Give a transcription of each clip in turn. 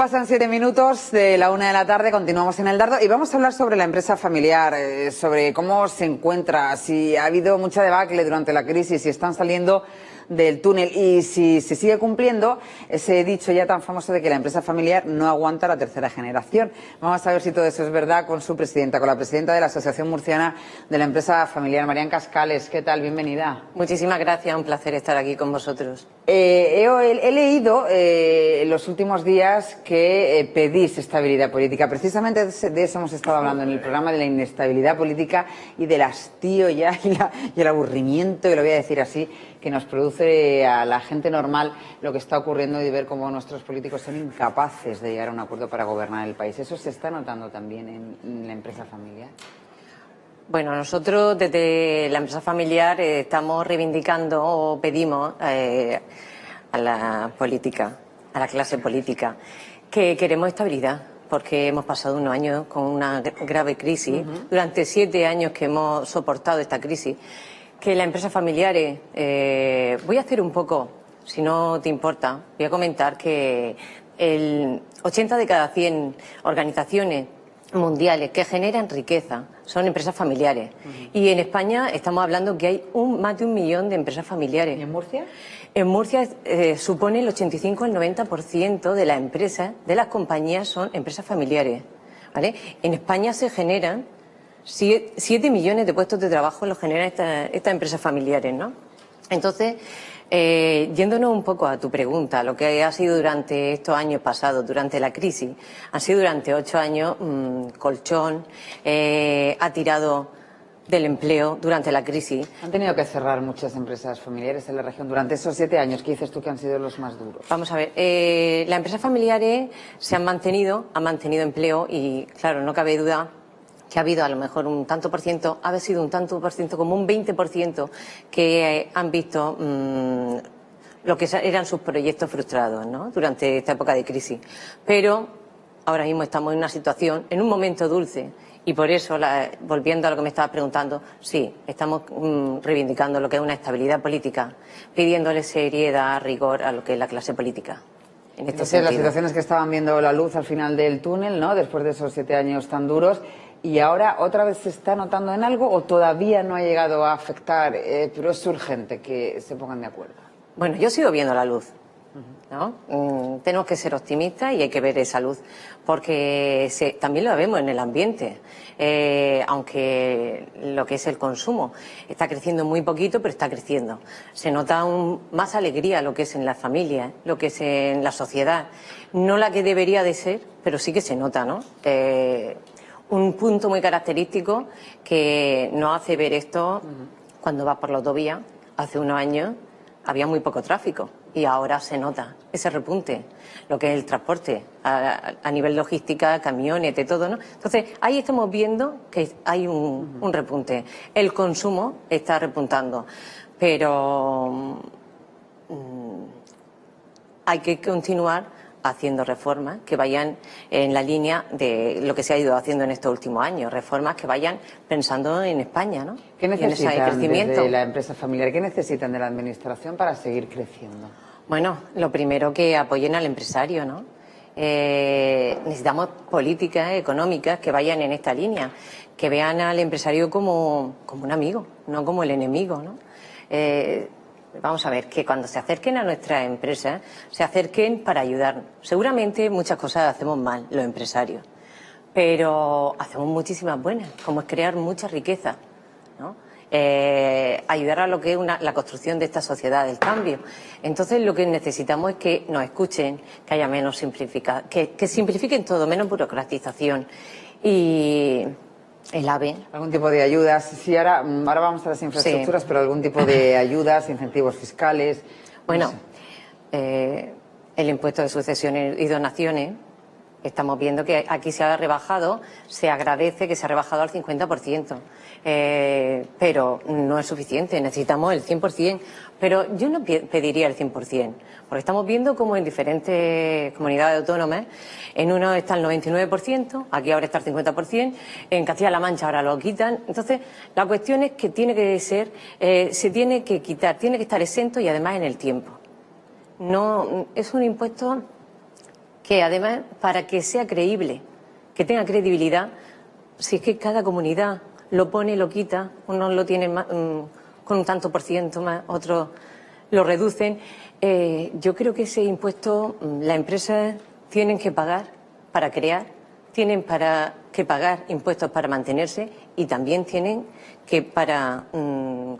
Pasan 7 minutos de la 1 de la tarde, continuamos en El Dardo y vamos a hablar sobre la empresa familiar, sobre cómo se encuentra, si ha habido mucha debacle durante la crisis, si están saliendo del túnel y si se sigue cumpliendo ese dicho ya tan famoso de que la empresa familiar no aguanta la tercera generación. Vamos a ver si todo eso es verdad con su presidenta, con la presidenta de la Asociación Murciana de la Empresa Familiar, Marian Cascales. ¿Qué tal? Bienvenida. Muchísimas gracias, un placer estar aquí con vosotros. He leído en los últimos días que pedís estabilidad política. Precisamente de eso hemos estado hablando en el programa, de la inestabilidad política y del hastío ya y el aburrimiento, que lo voy a decir así, que nos produce a la gente normal lo que está ocurriendo y de ver cómo nuestros políticos son incapaces de llegar a un acuerdo para gobernar el país. ¿Eso se está notando también en la empresa familiar? Bueno, nosotros desde la empresa familiar estamos reivindicando o pedimos a la política, a la clase política, que queremos estabilidad, porque hemos pasado unos años con una grave crisis, durante 7 años que hemos soportado esta crisis, que las empresas familiares, voy a hacer un poco, si no te importa, voy a comentar que el 80 de cada 100 organizaciones mundiales que generan riqueza son empresas familiares. Y en España estamos hablando que hay más de 1 millón de empresas familiares. ¿Y en Murcia? En Murcia supone el 85 al 90% de las empresas, de las compañías, son empresas familiares, ¿vale? En España se generan 7 millones de puestos de trabajo, los generan estas empresas familiares, ¿no? Entonces, yéndonos un poco a tu pregunta, lo que ha sido durante estos años pasados, durante la crisis, ha sido durante 8 años colchón, ha tirado del empleo durante la crisis. Han tenido que cerrar muchas empresas familiares en la región durante esos 7 años. ¿Qué dices tú que han sido los más duros? Vamos a ver, las empresas familiares han mantenido empleo y, claro, no cabe duda que ha habido a lo mejor un tanto por ciento, ha sido un tanto por ciento, como un 20% que han visto lo que eran sus proyectos frustrados, ¿no?, durante esta época de crisis. Pero ahora mismo estamos en una situación, en un momento dulce, y por eso, volviendo a lo que me estabas preguntando, sí, estamos reivindicando lo que es una estabilidad política, pidiéndole seriedad, rigor a lo que es la clase política. Entonces, las situaciones que estaban viendo la luz al final del túnel, ¿no?, después de esos 7 años tan duros, ¿y ahora otra vez se está notando en algo o todavía no ha llegado a afectar, pero es urgente que se pongan de acuerdo? Bueno, yo sigo viendo la luz, ¿no? Tenemos que ser optimistas y hay que ver esa luz, porque también lo vemos en el ambiente, aunque lo que es el consumo está creciendo muy poquito, pero está creciendo. Se nota más alegría lo que es en las familias, lo que es en la sociedad, no la que debería de ser, pero sí que se nota, ¿no? Un punto muy característico que nos hace ver esto cuando vas por la autovía. Hace unos años había muy poco tráfico y ahora se nota ese repunte, lo que es el transporte a nivel logística, camiones, de todo, ¿no? Entonces, ahí estamos viendo que hay un repunte. El consumo está repuntando, pero hay que continuar haciendo reformas que vayan en la línea de lo que se ha ido haciendo en estos últimos años, reformas que vayan pensando en España, ¿no? ¿Qué necesitan desde la empresa familiar? ¿Qué necesitan de la administración para seguir creciendo? Bueno, lo primero, que apoyen al empresario, ¿no? Necesitamos políticas económicas que vayan en esta línea, que vean al empresario como un amigo, no como el enemigo, ¿no? Vamos a ver, que cuando se acerquen a nuestras empresas, se acerquen para ayudarnos. Seguramente muchas cosas hacemos mal, los empresarios, pero hacemos muchísimas buenas, como es crear mucha riqueza, ¿no? Ayudar a lo que es la construcción de esta sociedad, del cambio. Entonces, lo que necesitamos es que nos escuchen, que haya menos simplificación, que simplifiquen todo, menos burocratización y el AVE. ¿Algún tipo de ayudas? Sí, ahora vamos a las infraestructuras, sí, pero algún tipo de ayudas, incentivos fiscales. Bueno, no sé. El impuesto de sucesiones y donaciones, estamos viendo que aquí se ha rebajado, se agradece que se ha rebajado al 50%, pero no es suficiente, necesitamos el 100%, pero yo no pediría el 100%, porque estamos viendo como en diferentes comunidades autónomas, en uno está el 99%, aquí ahora está el 50%, en Castilla-La Mancha ahora lo quitan. Entonces, la cuestión es que tiene que ser, se tiene que quitar, tiene que estar exento y además en el tiempo. No, es un impuesto que además, para que sea creíble, que tenga credibilidad, si es que cada comunidad lo pone y lo quita, unos lo tienen más, con un tanto por ciento más, otros lo reducen. Yo creo que ese impuesto las empresas tienen que pagar para crear, tienen que pagar impuestos para mantenerse y también tienen que para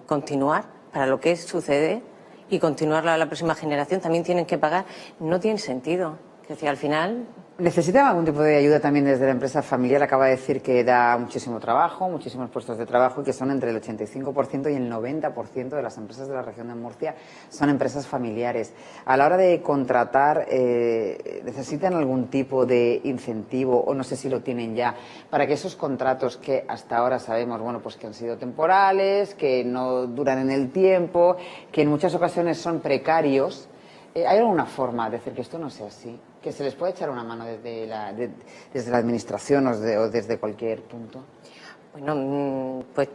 continuar, para lo que sucede y continuar a la próxima generación, también tienen que pagar. No tiene sentido. Es decir, al final... ¿Necesitan algún tipo de ayuda también desde la empresa familiar? Acaba de decir que da muchísimo trabajo, muchísimos puestos de trabajo y que son entre el 85% y el 90% de las empresas de la región de Murcia son empresas familiares. A la hora de contratar, ¿necesitan algún tipo de incentivo o no sé si lo tienen ya para que esos contratos que hasta ahora sabemos, bueno, pues que han sido temporales, que no duran en el tiempo, que en muchas ocasiones son precarios? ¿Hay alguna forma de decir que esto no sea así? ¿Que se les puede echar una mano desde la administración o desde cualquier punto? Bueno, pues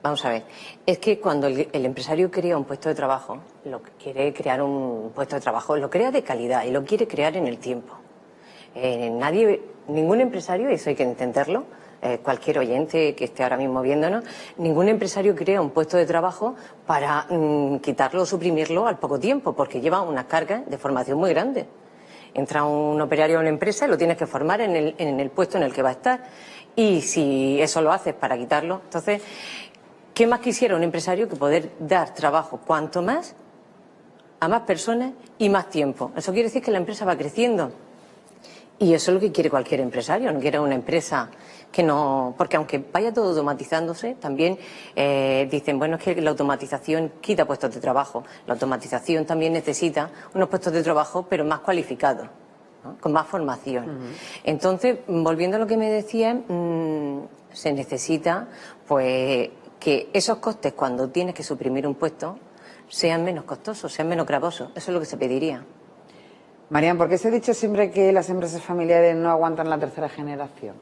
vamos a ver. Es que cuando el empresario crea un puesto de trabajo, lo que quiere crear un puesto de trabajo, lo crea de calidad y lo quiere crear en el tiempo. Ningún empresario, y eso hay que entenderlo, cualquier oyente que esté ahora mismo viéndonos, ningún empresario crea un puesto de trabajo para quitarlo o suprimirlo al poco tiempo, porque lleva unas cargas de formación muy grandes. Entra un operario a una empresa y lo tienes que formar en el puesto en el que va a estar. Y si eso lo haces para quitarlo, entonces, ¿qué más quisiera un empresario que poder dar trabajo cuanto más a más personas y más tiempo? Eso quiere decir que la empresa va creciendo. Y eso es lo que quiere cualquier empresario, no quiere una empresa que no... Porque aunque vaya todo automatizándose, también dicen, bueno, es que la automatización quita puestos de trabajo. La automatización también necesita unos puestos de trabajo, pero más cualificados, ¿no? Con más formación. Entonces, volviendo a lo que me decía, se necesita pues que esos costes, cuando tienes que suprimir un puesto, sean menos costosos, sean menos gravosos. Eso es lo que se pediría. Marian, ¿por qué se ha dicho siempre que las empresas familiares no aguantan la tercera generación?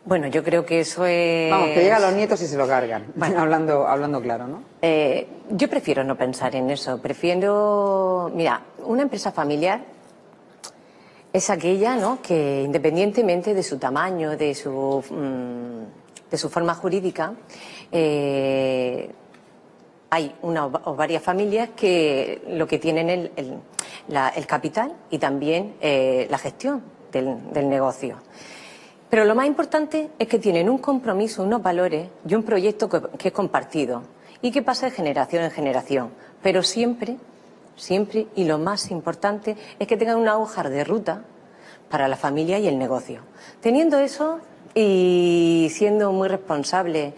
Bueno, yo creo que eso es... Vamos, que llegan los nietos y se lo cargan, bueno, hablando claro, ¿no? Yo prefiero no pensar en eso, prefiero... Mira, una empresa familiar es aquella, ¿no?, que independientemente de su tamaño, de su forma jurídica, hay una o varias familias que lo que tienen el capital y también la gestión del negocio. Pero lo más importante es que tienen un compromiso, unos valores y un proyecto que es compartido y que pasa de generación en generación. Pero siempre, y lo más importante, es que tengan una hoja de ruta para la familia y el negocio. Teniendo eso y siendo muy responsable,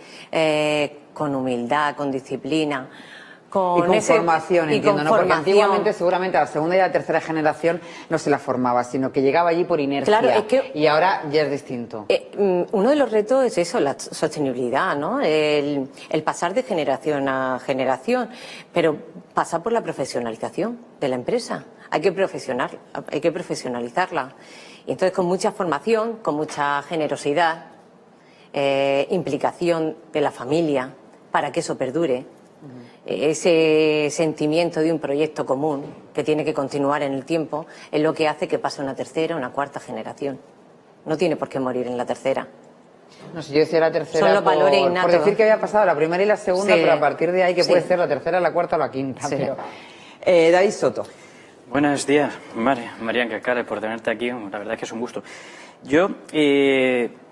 con humildad, con disciplina, con formación, entiendo, ¿no? Porque antiguamente seguramente a la segunda y a la tercera generación no se la formaba, sino que llegaba allí por inercia. Claro, es que, y ahora ya es distinto. Uno de los retos es eso, la sostenibilidad, ¿no? El pasar de generación a generación, pero pasa por la profesionalización de la empresa. Hay que profesionalizarla. Y entonces, con mucha formación, con mucha generosidad, implicación de la familia para que eso perdure. Ese sentimiento de un proyecto común que tiene que continuar en el tiempo es lo que hace que pase una tercera, una cuarta generación. No tiene por qué morir en la tercera. No sé, yo decía la tercera son los valores innatos. Por decir que había pasado la primera y la segunda, sí, pero a partir de ahí que puede sí, ser la tercera, la cuarta o la quinta. Sí. Pero, David Soto. Buenos días, Marian Cascales, por tenerte aquí. La verdad es que es un gusto. Yo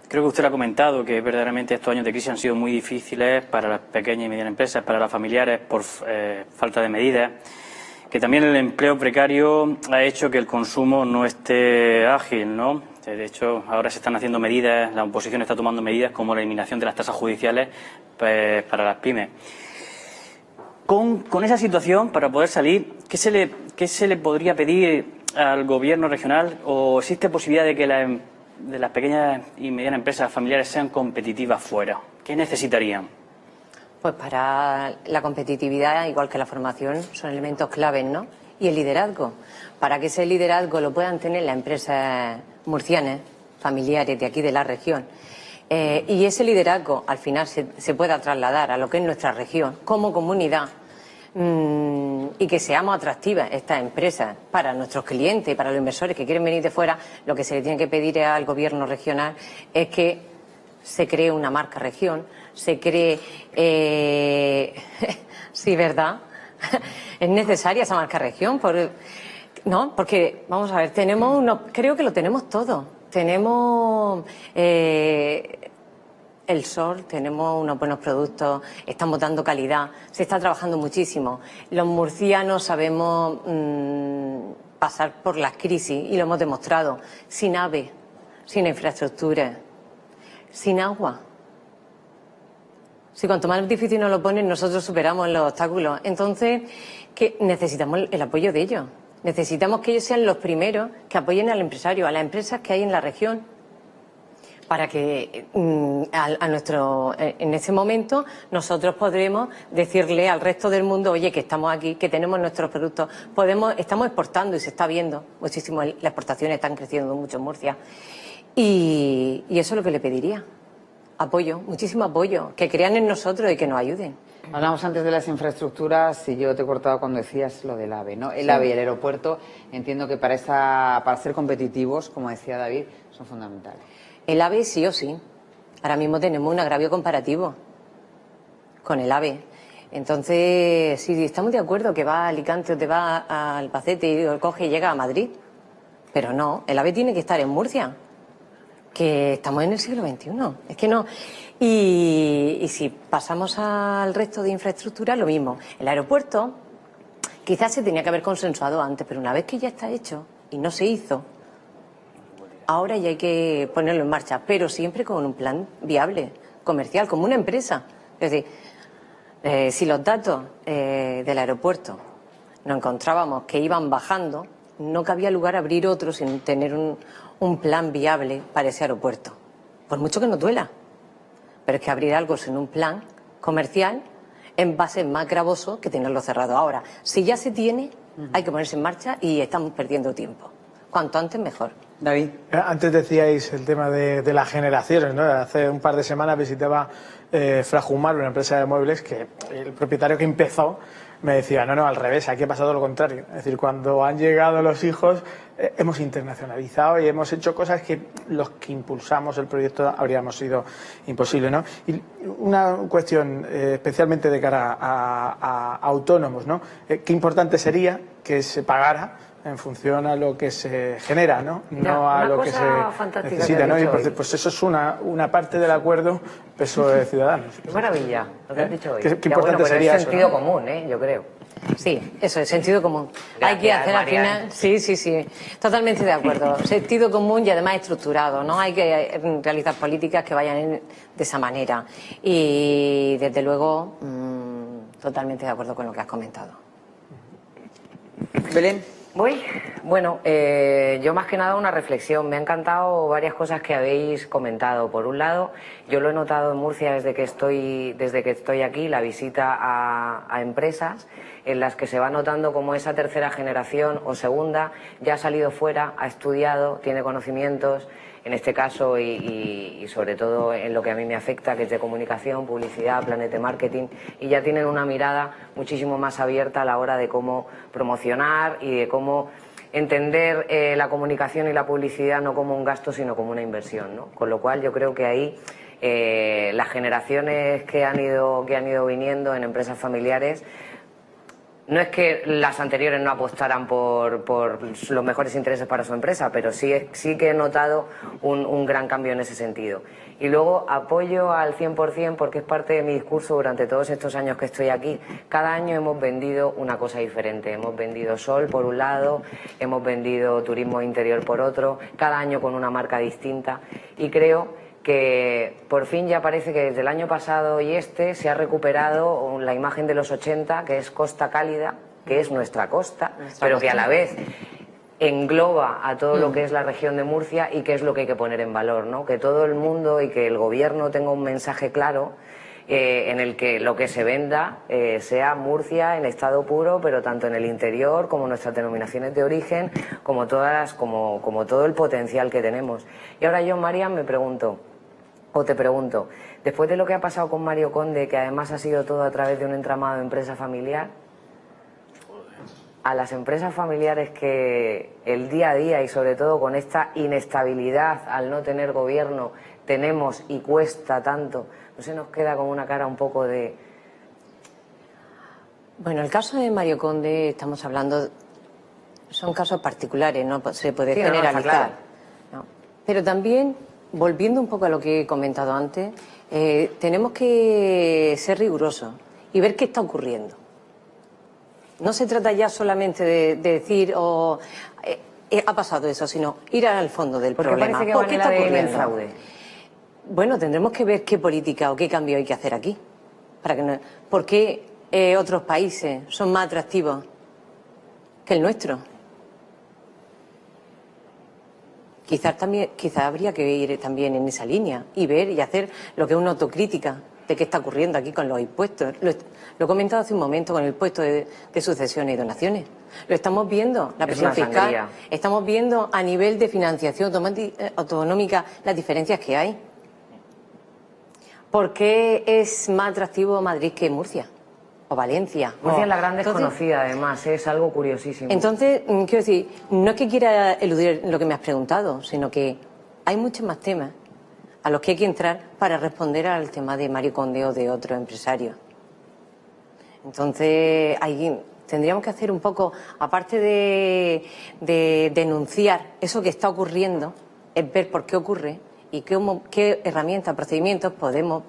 creo que usted lo ha comentado, que verdaderamente estos años de crisis han sido muy difíciles para las pequeñas y medianas empresas, para las familiares, por falta de medidas, que también el empleo precario ha hecho que el consumo no esté ágil, ¿no? De hecho, ahora se están haciendo medidas, la oposición está tomando medidas como la eliminación de las tasas judiciales para las pymes. Con esa situación, para poder salir, ¿qué se le podría pedir al gobierno regional, o existe posibilidad de que las pequeñas y medianas empresas familiares sean competitivas fuera? ¿Qué necesitarían? Pues para la competitividad, igual que la formación, son elementos claves, ¿no? Y el liderazgo. Para que ese liderazgo lo puedan tener las empresas murcianas, familiares de aquí de la región, y ese liderazgo al final se pueda trasladar a lo que es nuestra región como comunidad, y que seamos atractivas estas empresas para nuestros clientes y para los inversores que quieren venir de fuera, lo que se le tiene que pedir al gobierno regional es que se cree una marca región, se cree... sí, ¿verdad? Es necesaria esa marca región, ¿no? Porque, vamos a ver, creo que lo tenemos todo. Tenemos el sol, tenemos unos buenos productos, estamos dando calidad, se está trabajando muchísimo. Los murcianos sabemos pasar por las crisis y lo hemos demostrado. Sin AVE, sin infraestructura, sin agua. Si cuanto más difícil nos lo ponen, nosotros superamos los obstáculos. Entonces, que necesitamos el apoyo de ellos. Necesitamos que ellos sean los primeros que apoyen al empresario, a las empresas que hay en la región, para que en ese momento nosotros podremos decirle al resto del mundo, oye, que estamos aquí, que tenemos nuestros productos, estamos exportando y se está viendo muchísimo, las exportaciones están creciendo mucho en Murcia. Y eso es lo que le pediría. Apoyo, muchísimo apoyo, que crean en nosotros y que nos ayuden. Hablamos antes de las infraestructuras y yo te he cortado cuando decías lo del AVE, ¿no? El AVE y el aeropuerto, entiendo que para ser competitivos, como decía David, son fundamentales. El AVE sí o sí. Ahora mismo tenemos un agravio comparativo con el AVE. Entonces, sí, estamos de acuerdo que va a Alicante o te va a Albacete y lo coge y llega a Madrid. Pero no, el AVE tiene que estar en Murcia, que estamos en el siglo XXI. Es que no. Y si pasamos al resto de infraestructura, lo mismo. El aeropuerto quizás se tenía que haber consensuado antes, pero una vez que ya está hecho y no se hizo, ahora ya hay que ponerlo en marcha, pero siempre con un plan viable, comercial, como una empresa. Es decir, si los datos del aeropuerto nos encontrábamos que iban bajando, no cabía lugar a abrir otro sin tener un plan viable para ese aeropuerto. Por mucho que nos duela. Pero es que abrir algo sin un plan comercial va a ser más gravoso que tenerlo cerrado. Ahora, si ya se tiene, hay que ponerse en marcha y estamos perdiendo tiempo. Cuanto antes, mejor. David. Antes decíais el tema de las generaciones, ¿no? Hace un par de semanas visitaba Frajumar, una empresa de muebles, que el propietario que empezó me decía, no, al revés, aquí ha pasado lo contrario. Es decir, cuando han llegado los hijos, hemos internacionalizado y hemos hecho cosas que los que impulsamos el proyecto habríamos sido imposible, ¿no? Y una cuestión especialmente de cara a autónomos, ¿no? Qué importante sería que se pagara en función a lo que se genera, ¿no? No a lo que se necesita, ¿no? Y pues eso es una parte del acuerdo PSOE Ciudadanos. Qué maravilla lo que has dicho hoy. Qué importante sería es sentido eso, ¿no? común, yo creo. Sí, eso es sentido común. Gracias, hay que hacer al Marian. final. Sí, totalmente de acuerdo. Sentido común y además estructurado, ¿no? Hay que realizar políticas que vayan de esa manera. Y desde luego, totalmente de acuerdo con lo que has comentado. Belén. Bueno, yo más que nada una reflexión. Me han encantado varias cosas que habéis comentado. Por un lado, yo lo he notado en Murcia desde que estoy aquí, la visita a empresas en las que se va notando como esa tercera generación o segunda ya ha salido fuera, ha estudiado, tiene conocimientos, en este caso y sobre todo en lo que a mí me afecta, que es de comunicación, publicidad, planes de marketing, y ya tienen una mirada muchísimo más abierta a la hora de cómo promocionar y de cómo entender la comunicación y la publicidad no como un gasto sino como una inversión, ¿no? Con lo cual yo creo que ahí las generaciones que han ido viniendo en empresas familiares, no es que las anteriores no apostaran por los mejores intereses para su empresa, pero sí que he notado un gran cambio en ese sentido. Y luego apoyo al 100% porque es parte de mi discurso durante todos estos años que estoy aquí. Cada año hemos vendido una cosa diferente. Hemos vendido sol por un lado, hemos vendido turismo interior por otro, cada año con una marca distinta. Y creo que por fin ya parece que desde el año pasado y se ha recuperado la imagen de los 80, que es Costa Cálida, que es nuestra costa, pero que a la vez engloba a todo lo que es la región de Murcia y que es lo que hay que poner en valor, ¿no? Que todo el mundo y que el gobierno tenga un mensaje claro en el que lo que se venda sea Murcia en estado puro, pero tanto en el interior como nuestras denominaciones de origen, como todo el potencial que tenemos. Y ahora yo, Marian, te pregunto, después de lo que ha pasado con Mario Conde, que además ha sido todo a través de un entramado de empresa familiar, a las empresas familiares que el día a día y sobre todo con esta inestabilidad al no tener gobierno tenemos y cuesta tanto, no se nos queda como una cara un poco de... Bueno, el caso de Mario Conde, estamos hablando, son casos particulares, no se puede Sí, no, generalizar. está claro. No. Pero también, volviendo un poco a lo que he comentado antes, tenemos que ser rigurosos y ver qué está ocurriendo. No se trata ya solamente de decir ha pasado eso, sino ir al fondo del ¿Por qué problema. parece que ¿Por van qué en está la de ocurriendo? Saude? Bueno, tendremos que ver qué política o qué cambio hay que hacer aquí. Para que no, ¿por qué otros países son más atractivos que el nuestro? Quizás habría que ir también en esa línea y ver y hacer lo que es una autocrítica de qué está ocurriendo aquí con los impuestos. Lo he comentado hace un momento con el impuesto de sucesiones y donaciones. Lo estamos viendo, la presión fiscal. sangría. Estamos viendo a nivel de financiación autonómica las diferencias que hay. ¿Por qué es más atractivo Madrid que Murcia? O Valencia. Murcia es la gran Entonces, desconocida, además, es algo curiosísimo. entonces, quiero decir, no es que quiera eludir lo que me has preguntado, sino que hay muchos más temas a los que hay que entrar para responder al tema de Mario Conde o de otros empresarios. Entonces, tendríamos que hacer un poco, aparte de denunciar eso que está ocurriendo, es ver por qué ocurre y qué herramientas, procedimientos podemos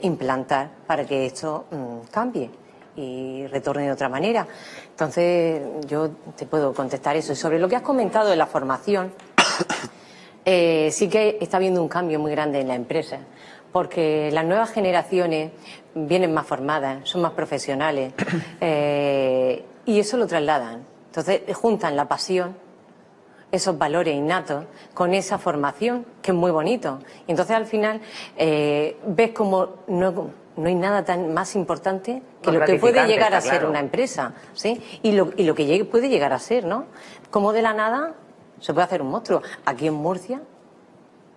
implantar para que esto cambie y retorne de otra manera. Entonces, yo te puedo contestar eso. Y sobre lo que has comentado de la formación, sí que está habiendo un cambio muy grande en la empresa, porque las nuevas generaciones vienen más formadas, son más profesionales y eso lo trasladan. Entonces, juntan la pasión, esos valores innatos, con esa formación, que es muy bonito. Y entonces, al final, ves como no hay nada tan más importante que lo que puede llegar a ser una empresa, ¿sí? Y lo que puede llegar a ser, ¿no? Como de la nada se puede hacer un monstruo. Aquí en Murcia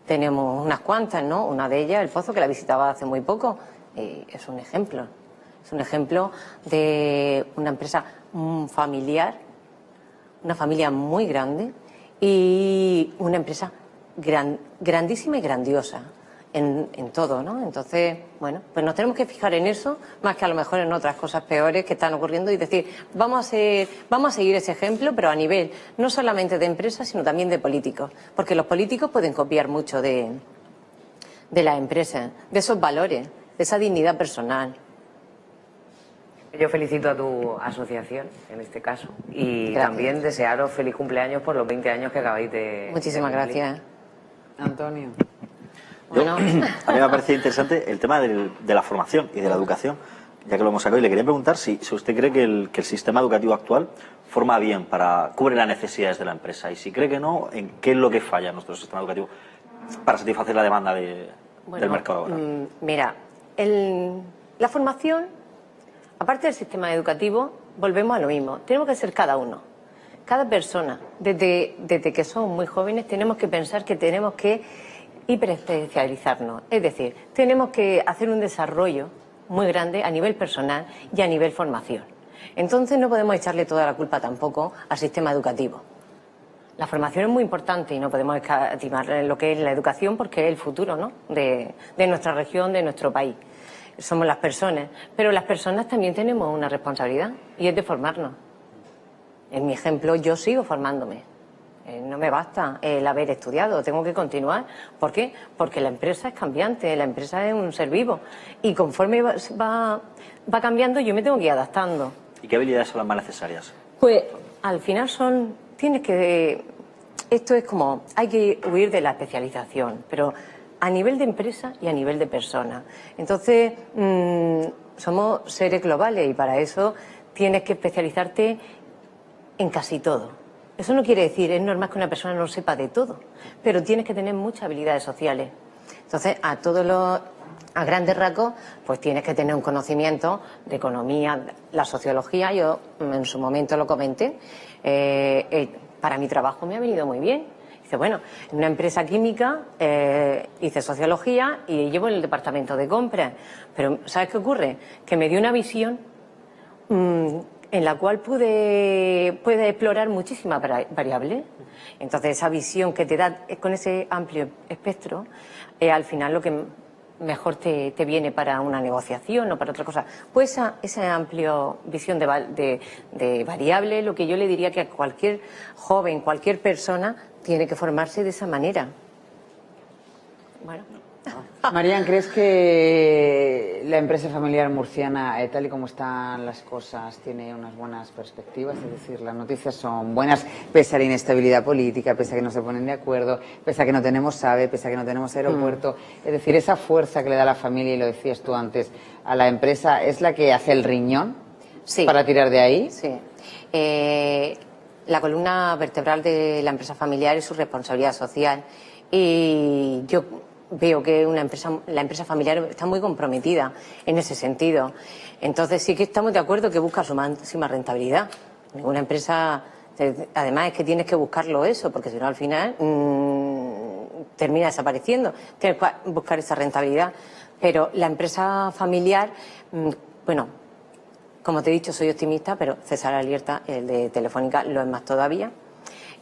tenemos unas cuantas, ¿no? Una de ellas, El Pozo, que la visitaba hace muy poco, es un ejemplo. Es un ejemplo de una empresa familiar, una familia muy grande y una empresa grandísima y grandiosa en todo, ¿no? Entonces, bueno, pues nos tenemos que fijar en eso, más que a lo mejor en otras cosas peores que están ocurriendo y decir, vamos a seguir ese ejemplo, pero a nivel no solamente de empresas, sino también de políticos, porque los políticos pueden copiar mucho de las empresas, de esos valores, de esa dignidad personal. Yo felicito a tu asociación, en este caso, y Gracias. también desearos feliz cumpleaños por los 20 años que acabáis de... Muchísimas de cumplir. gracias. Antonio. Bueno, A mí me ha parecido interesante el tema de la formación y de la educación, ya que lo hemos sacado, y le quería preguntar si usted cree que el sistema educativo actual forma bien, cubre las necesidades de la empresa, y si cree que no, ¿en qué es lo que falla en nuestro sistema educativo para satisfacer la demanda del mercado ahora? Mira, la formación, aparte del sistema educativo, volvemos a lo mismo. Tenemos que ser cada uno. Cada persona, desde que somos muy jóvenes, tenemos que pensar que tenemos que hiperespecializarnos. Es decir, tenemos que hacer un desarrollo muy grande a nivel personal y a nivel formación. Entonces no podemos echarle toda la culpa tampoco al sistema educativo. La formación es muy importante y no podemos escatimar lo que es la educación porque es el futuro, ¿no? de nuestra región, de nuestro país. Somos las personas, pero las personas también tenemos una responsabilidad y es de formarnos. En mi ejemplo, yo sigo formándome. No me basta el haber estudiado, tengo que continuar. ¿Por qué? Porque la empresa es cambiante, la empresa es un ser vivo y conforme va cambiando yo me tengo que ir adaptando. ¿Y qué habilidades son las más necesarias? Pues al final esto es como, hay que huir de la especialización, pero a nivel de empresa y a nivel de persona. Entonces, somos seres globales y para eso tienes que especializarte en casi todo. Eso no quiere decir, es normal que una persona no sepa de todo, pero tienes que tener muchas habilidades sociales. Entonces, a grandes rasgos, pues tienes que tener un conocimiento de economía, la sociología, yo en su momento lo comenté, para mi trabajo me ha venido muy bien. Dice, bueno, en una empresa química hice sociología y llevo el departamento de compras, pero ¿sabes qué ocurre? Que me dio una visión en la cual puede explorar muchísimas variables. Entonces, esa visión que te da con ese amplio espectro, al final lo que mejor te viene para una negociación o para otra cosa. Pues esa amplia visión de variables, lo que yo le diría que a cualquier joven, cualquier persona, tiene que formarse de esa manera. Bueno. Marian, ¿crees que la empresa familiar murciana, tal y como están las cosas, tiene unas buenas perspectivas? Es decir, las noticias son buenas, pese a la inestabilidad política, pese a que no se ponen de acuerdo, pese a que no tenemos AVE, pese a que no tenemos aeropuerto. Es decir, esa fuerza que le da la familia, y lo decías tú antes, a la empresa, ¿es la que hace el riñón para tirar de ahí? Sí. La columna vertebral de la empresa familiar es su responsabilidad social. Y yo veo que la empresa familiar está muy comprometida en ese sentido. Entonces sí que estamos de acuerdo que busca su máxima rentabilidad. Ninguna empresa, además es que tienes que buscarlo eso, porque si no al final termina desapareciendo. Tienes que buscar esa rentabilidad. Pero la empresa familiar, bueno, como te he dicho, soy optimista, pero César Alierta, el de Telefónica, lo es más todavía.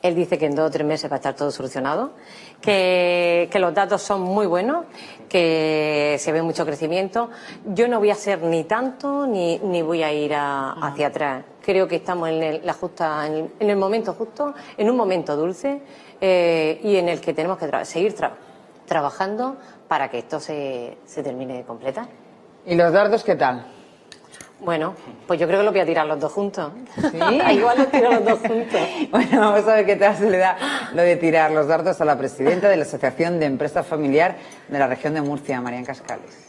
Él dice que en 2 o 3 meses va a estar todo solucionado, que los datos son muy buenos, que se ve mucho crecimiento. Yo no voy a ser ni tanto ni voy a ir hacia atrás. Creo que estamos en el momento justo, en un momento dulce y en el que tenemos que seguir trabajando para que esto se termine de completar. ¿Y los dardos qué tal? Bueno, pues yo creo que lo voy a tirar los dos juntos. ¿Sí? Igual los tiro los dos juntos. Bueno, vamos a ver qué tal se le da lo de tirar los dardos a la presidenta de la Asociación de Empresa Familiar de la región de Murcia, Marian Cascales.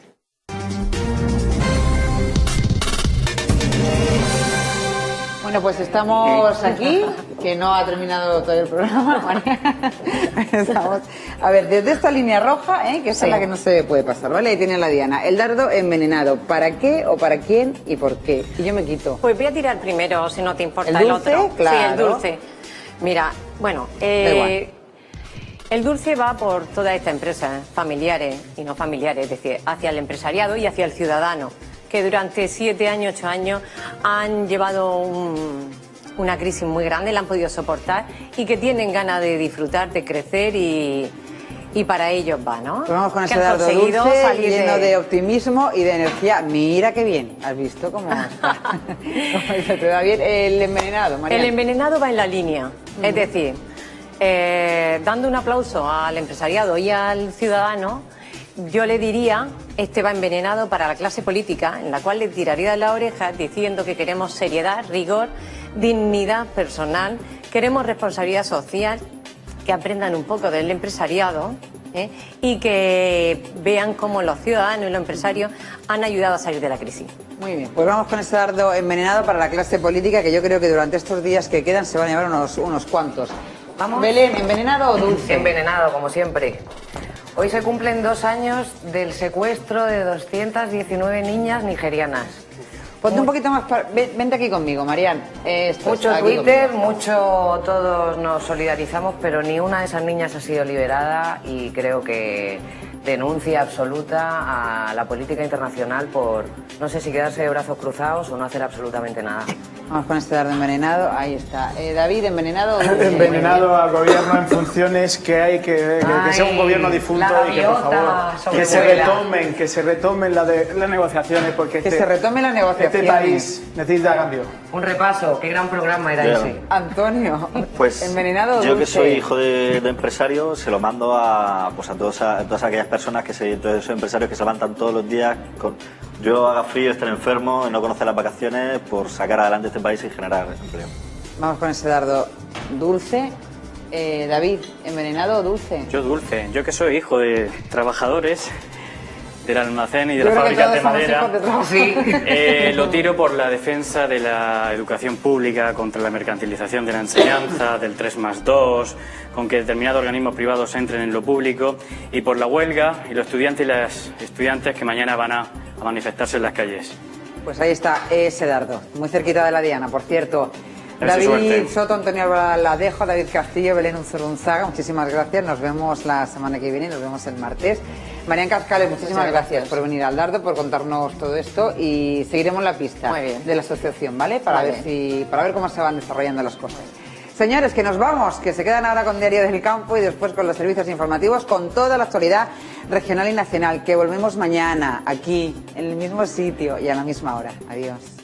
Bueno, pues estamos aquí, que no ha terminado todo el programa, María. Estamos, a ver, desde esta línea roja, que es la que no se puede pasar, ¿vale? Ahí tiene la diana. El dardo envenenado. ¿Para qué o para quién y por qué? Y yo me quito. Pues voy a tirar primero, si no te importa, ¿El dulce? otro. Claro. Sí, el dulce. Mira, bueno, el dulce va por toda esta empresa, familiares y no familiares, es decir, hacia el empresariado y hacia el ciudadano, que durante 7 años, 8 años han llevado una crisis muy grande, la han podido soportar y que tienen ganas de disfrutar, de crecer y para ellos va, ¿no? Pues vamos con que ese dardo dulce, salir lleno de optimismo y de energía. Mira qué bien, ¿has visto cómo está? ¿Cómo se te va bien? El envenenado, María. El envenenado va en la línea, es decir, dando un aplauso al empresariado y al ciudadano, yo le diría, este va envenenado para la clase política, en la cual le tiraría de la oreja diciendo que queremos seriedad, rigor, dignidad personal, queremos responsabilidad social, que aprendan un poco del empresariado y que vean cómo los ciudadanos y los empresarios han ayudado a salir de la crisis. Muy bien, pues vamos con ese dardo envenenado para la clase política, que yo creo que durante estos días que quedan se van a llevar unos cuantos. ¿Vamos? Belén, ¿envenenado o dulce? Envenenado, como siempre. Hoy se cumplen 2 años del secuestro de 219 niñas nigerianas. Ponte un poquito más vente aquí conmigo, Marian. Mucho Twitter, mucho todos nos solidarizamos, pero ni una de esas niñas ha sido liberada y creo que denuncia absoluta a la política internacional por, no sé si quedarse de brazos cruzados o no hacer absolutamente nada. Vamos con este dardo envenenado, ahí está. David, ¿envenenado o dulce? Envenenado al gobierno en funciones, que hay que sea un gobierno difunto y que, por favor, que se retomen las negociaciones, porque se retomen las negociaciones. Este país necesita cambio. Un repaso, qué gran programa era ese. Antonio, pues ¿envenenado o dulce? Yo que soy hijo de empresario, se lo mando a todas aquellas personas todos esos empresarios que se levantan todos los días yo haga frío, estar enfermo y no conocer las vacaciones por sacar adelante este país y generar empleo. Vamos con ese dardo dulce. David, ¿envenenado o dulce? Yo dulce. Yo que soy hijo de trabajadores del almacén y de las fábricas de madera, lo tiro por la defensa de la educación pública, contra la mercantilización de la enseñanza, del 3+2, con que determinados organismos privados entren en lo público, y por la huelga y los estudiantes y las estudiantes que mañana van a manifestarse en las calles. Pues ahí está ese dardo, muy cerquita de la diana. Por cierto, ver si David suerte. Soto, Antonio Albaladejo, David Castillo, Belén Unzurunzaga, muchísimas gracias. Nos vemos la semana que viene, nos vemos el martes. Marian Cascales, muchísimas gracias por venir al Dardo, por contarnos todo esto y seguiremos la pista de la asociación, ¿vale? Para ver cómo se van desarrollando las cosas. Señores, que nos vamos, que se quedan ahora con Diario del Campo y después con los servicios informativos, con toda la actualidad regional y nacional, que volvemos mañana, aquí, en el mismo sitio y a la misma hora. Adiós.